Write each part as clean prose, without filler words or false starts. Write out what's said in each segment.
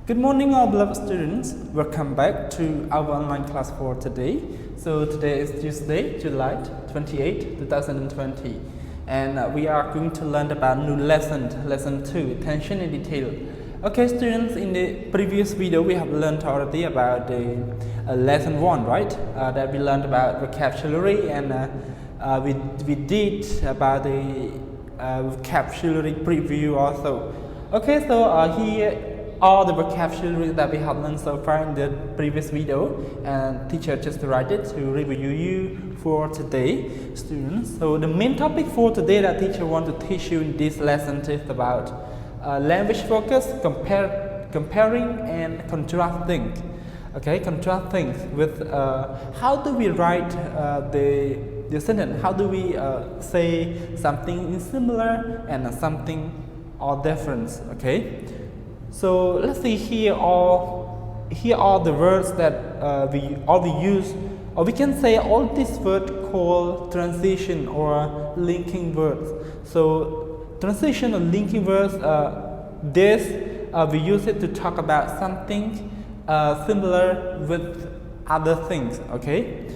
Good morning, all beloved students. Welcome back to our online class for today. So today is Tuesday, July 28, 2020, and we are going to learn about new lesson 2, attention in detail. Okay, students, in the previous video we have learned already about the lesson 1, right? That we learned about vocabulary, and we did about the vocabulary preview also. Okay, so here all the vocabulary that we have learned so far in the previous video, and teacher just write it to review you for today, students. So the main topic for today that teacher want to teach you in this lesson is about language focus, comparing and contrasting. Okay, contrasting with how do we write the sentence? How do we say something is similar and something or different? Okay. So let's see, here are the words that we use, or we can say all these words called transition or linking words. So transition or linking words, we use it to talk about something similar with other things. Okay,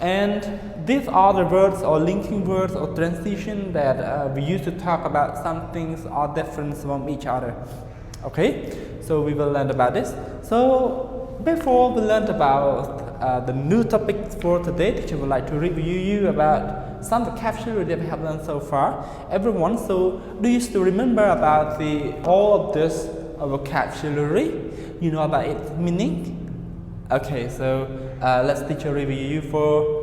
and these are the words or linking words or transition that we use to talk about some things are different from each other. Okay, so we will learn about this. So before we learn about the new topics for today, teacher would like to review you about some vocabulary that we have learned so far. Everyone, so do you still remember about all of this vocabulary? You know about its meaning? Okay, so let's teacher review you for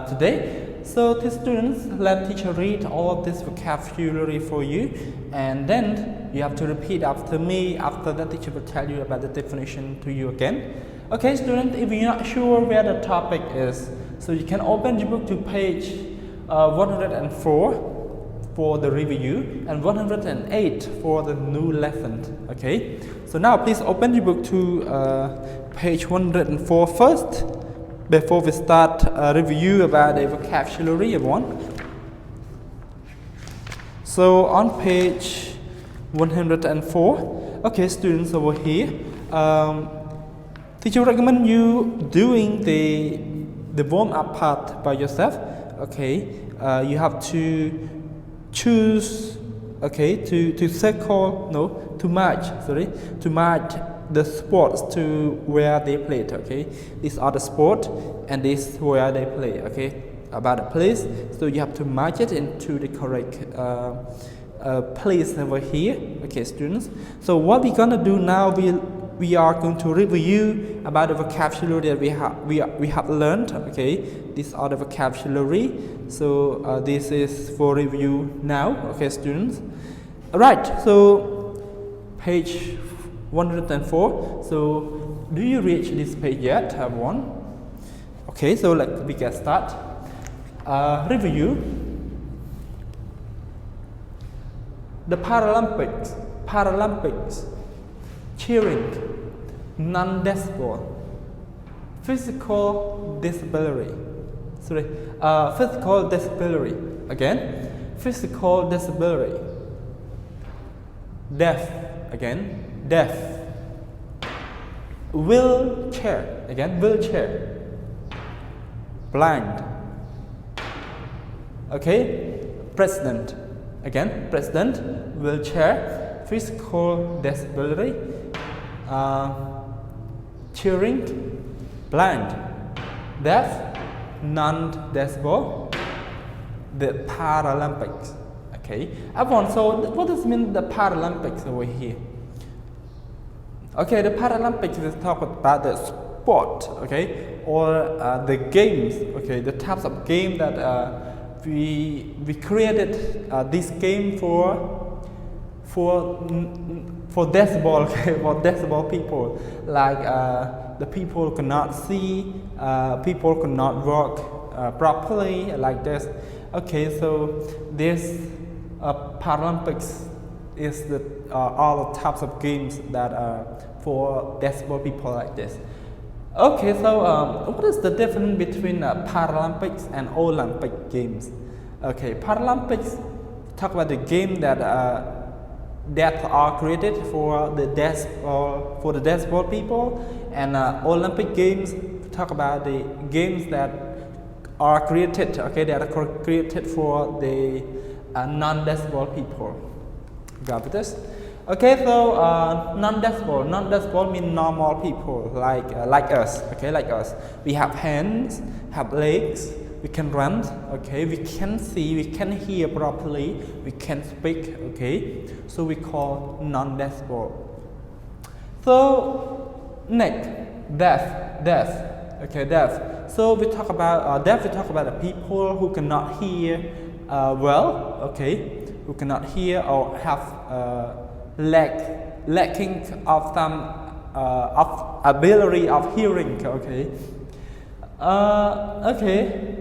today. So to students, let teacher read all of this vocabulary for you, and then you have to repeat after me. After that, teacher will tell you about the definition to you again. Okay, student, if you're not sure where the topic is, so you can open your book to page 104 for the review and 108 for the new lesson. Okay, so now please open your book to page 104 first. Before we start a review about the vocabulary, everyone. So on page 104, okay, students, over here, teacher recommend you doing the warm-up part by yourself. Okay, you have to choose, okay, to circle, no, to match the sports to where they played. Okay, these are the sport and this where they play. Okay, about the place, so you have to match it into the correct place over here. Okay, students, so what we're gonna do now, we are going to review about the vocabulary that we have learned. Okay, these are the vocabulary, so this is for review now. Okay, students, all right, so page 104. So do you reach this page yet, everyone? Okay, so we get start. Review. The Paralympics, cheering, non-decibel, physical disability. Physical disability. Again, physical disability. Deaf. Again, deaf. Wheelchair. Again, wheelchair. Blind. Okay, president. Again, president, wheelchair, physical disability, cheering, blind, deaf, non-decibel, the Paralympics. Okay, everyone, so what does mean the Paralympics over here? Okay, the Paralympics is talk about the sport, okay, or the games, okay, the types of game that we created this game for decibel, okay, for decibel people, like the people cannot see, people cannot walk properly, like this. Okay, so this Paralympics is all the types of games that are for decibel people like this. Okay, so what is the difference between Paralympics and Olympic Games? Okay, Paralympics talk about the game that that are created for the diaspora people, and Olympic Games. We talk about the games that are created, okay, that are created for the non-diaspora people. Got this? Okay, so non-diaspora means normal people like us, okay, like us. We have hands, have legs, we can run, okay, we can see, we can hear properly, we can speak, okay. So we call non-diaspora. So next, deaf, okay, deaf. So we talk about deaf. We talk about the people who cannot hear well, okay, who cannot hear or have lacking of some of ability of hearing, okay. Okay,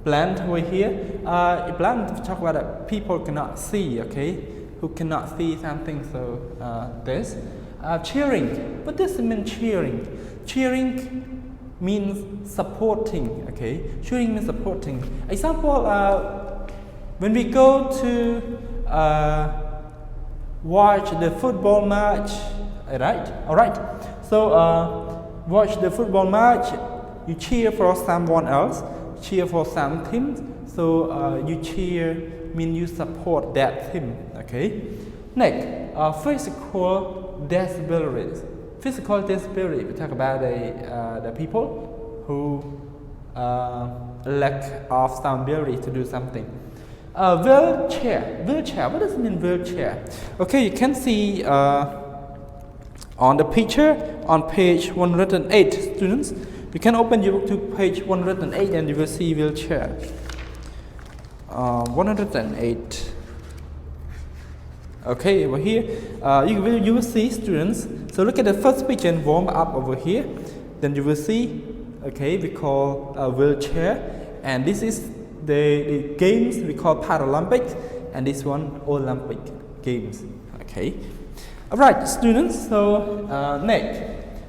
blind over here. Blind, we talk about the people who cannot see, okay, who cannot see something. So this cheering. What does it mean, cheering? Cheering means supporting, okay. Cheering means supporting. Example, when we go to watch the football match, right? All right. So watch the football match. You cheer for someone else, cheer for some team. So you cheer means you support that team. Okay. Next, physical disabilities. Physical disability. We talk about the people who lack of some ability to do something. Wheelchair. What does it mean, wheelchair? Okay, you can see on the picture on page 108, students. You can open your book to page 108 and you will see wheelchair. 108. Okay, over here you will see, students. So look at the first picture and warm up over here. Then you will see. Okay, we call a wheelchair, and this is the games we call Paralympics, and this one Olympic Games. Okay. All right, students. So next,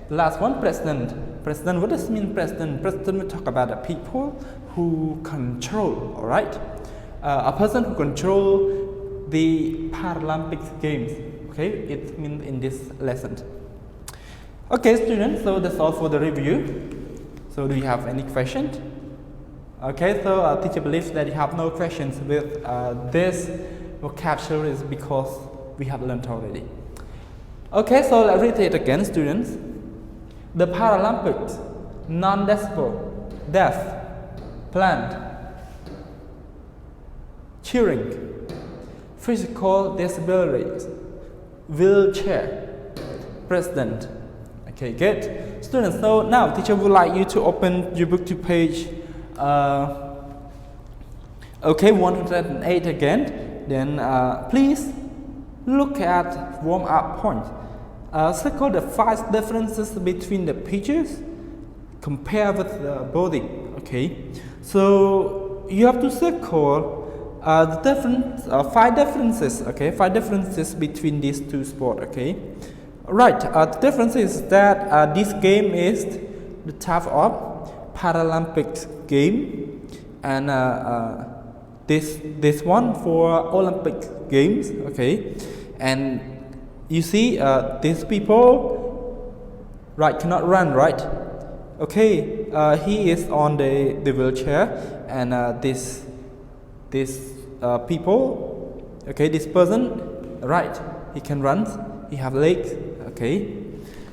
the last one, president. President. What does it mean, president? President, we talk about the people who control. All right, a person who control the Paralympic Games. Okay, it means in this lesson. Okay, students. So that's all for the review. So do you have any questions? Okay, so teacher believes that you have no questions with this vocabulary because we have learned already. Okay, so let's read it again, students. The Paralympics, non-disabled, deaf, blind, cheering, physical disabilities, wheelchair, president. Okay, good. Students, so now teacher would like you to open your book to page 108 again. Then please look at warm-up point. Circle the 5 differences between the pictures. Compare with the body. Okay, so you have to circle the different 5 differences. Okay, 5 differences between these two sports. Okay, right. The difference is that this game is the type of Paralympic game, and this one for Olympic Games. Okay, and you see these people, right, cannot run, right? Okay, he is on the wheelchair, and this people, okay, this person, right, he can run, he have legs. Okay,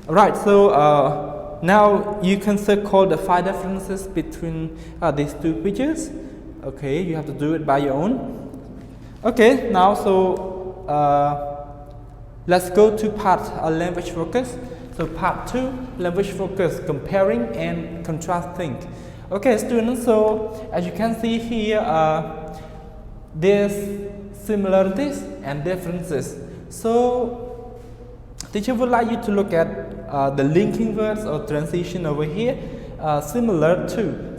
right. So now you can circle the 5 differences between these two pictures. Okay, you have to do it by your own. Okay, now so let's go to part language focus. So part 2, language focus, comparing and contrasting. Okay, students, so as you can see here, there's similarities and differences. So teacher would like you to look at the linking words or transition over here. Similar to.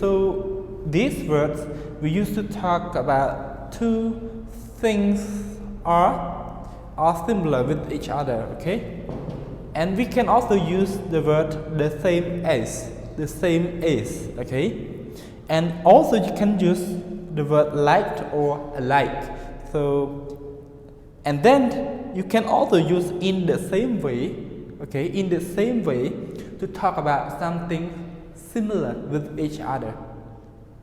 So these words we used to talk about two things are similar with each other. Okay, and we can also use the word the same as. Okay, and also you can use the word like or alike. So And then you can also use in the same way, okay, in the same way to talk about something similar with each other.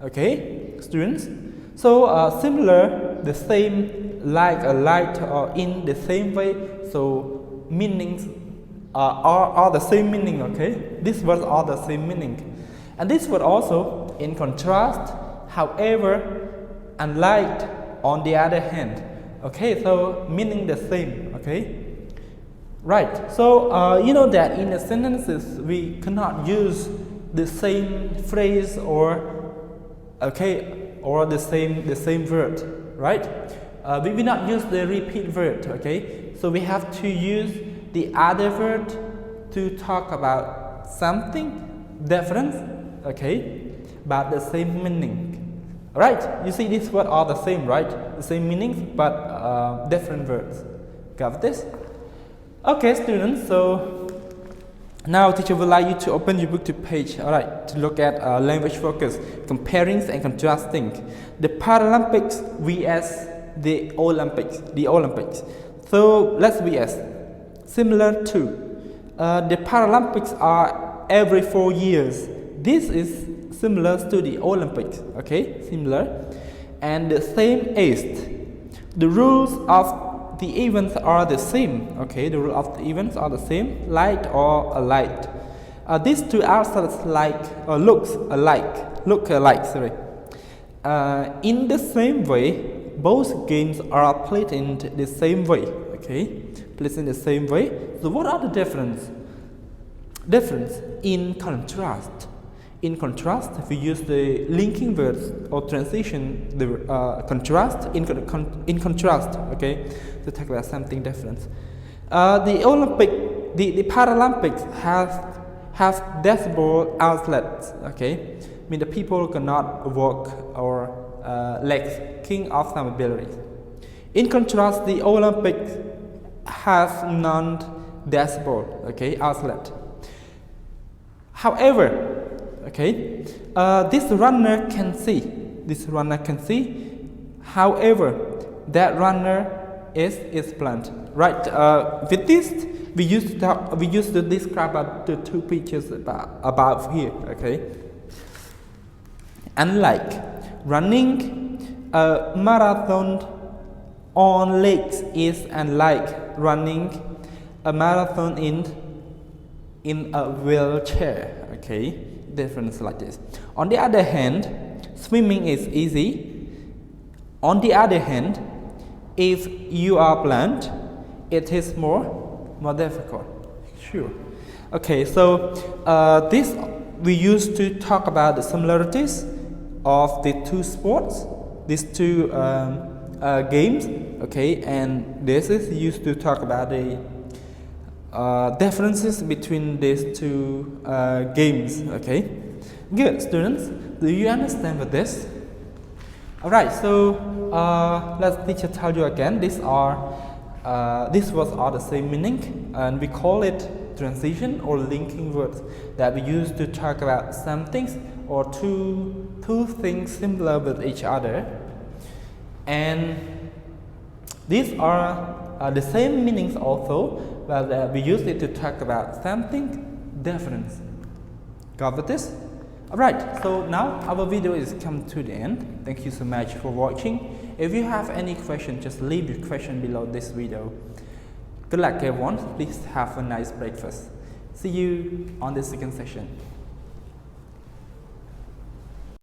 Okay, students? So similar, the same, like, light, or in the same way. So meanings are the same meaning. Okay, these words are the same meaning, and this word also in contrast. However, unlike, on the other hand. Okay, so meaning the same. Okay, right. So you know that in the sentences we cannot use the same phrase or or the same word, right? We will not use the repeat word. Okay, so we have to use the other word to talk about something different. Okay, but the same meaning. Right, you see these words are the same, right? The same meanings, but different words. Got this? Okay, students, so now teacher would like you to open your book to page, alright, to look at language focus, comparing and contrasting. The Paralympics vs the Olympics. So let's vs. Similar to, the Paralympics are every 4 years. This is similar to the Olympics, okay, similar, and the same age. The rules of the events are the same, okay, the rules of the events are the same, light or alike. These two outsiders look alike, sorry. In the same way, both games are played in the same way, okay, played in the same way. So what are the difference? Difference in contrast. In contrast, if we use the linking words or transition, the contrast, in contrast, okay, to talk about something different. The Paralympics have dashboard outlets, okay, mean the people cannot walk or legs, king of some abilities. In contrast, the Olympics has non-dashboard, okay, outlet. However, okay, this runner can see. However, that runner is blind. Right. With this, we used to describe the two pictures above here. Okay. Unlike running a marathon on legs is unlike running a marathon in a wheelchair. Okay. Difference like this. On the other hand, swimming is easy. On the other hand, if you are blind, it is more difficult. Sure. Okay, so this we used to talk about the similarities of the two sports, these two games. Okay, and this is used to talk about the differences between these two games. Okay, good, students, do you understand with this? Alright, so let's teacher tell you again. These words are the same meaning, and we call it transition or linking words that we use to talk about some things or two things similar with each other, and these are the same meanings also, but we use it to talk about something different. Got with this? Alright, so now our video is come to the end. Thank you so much for watching. If you have any question, just leave your question below this video. Good luck everyone. Please have a nice breakfast. See you on the second session.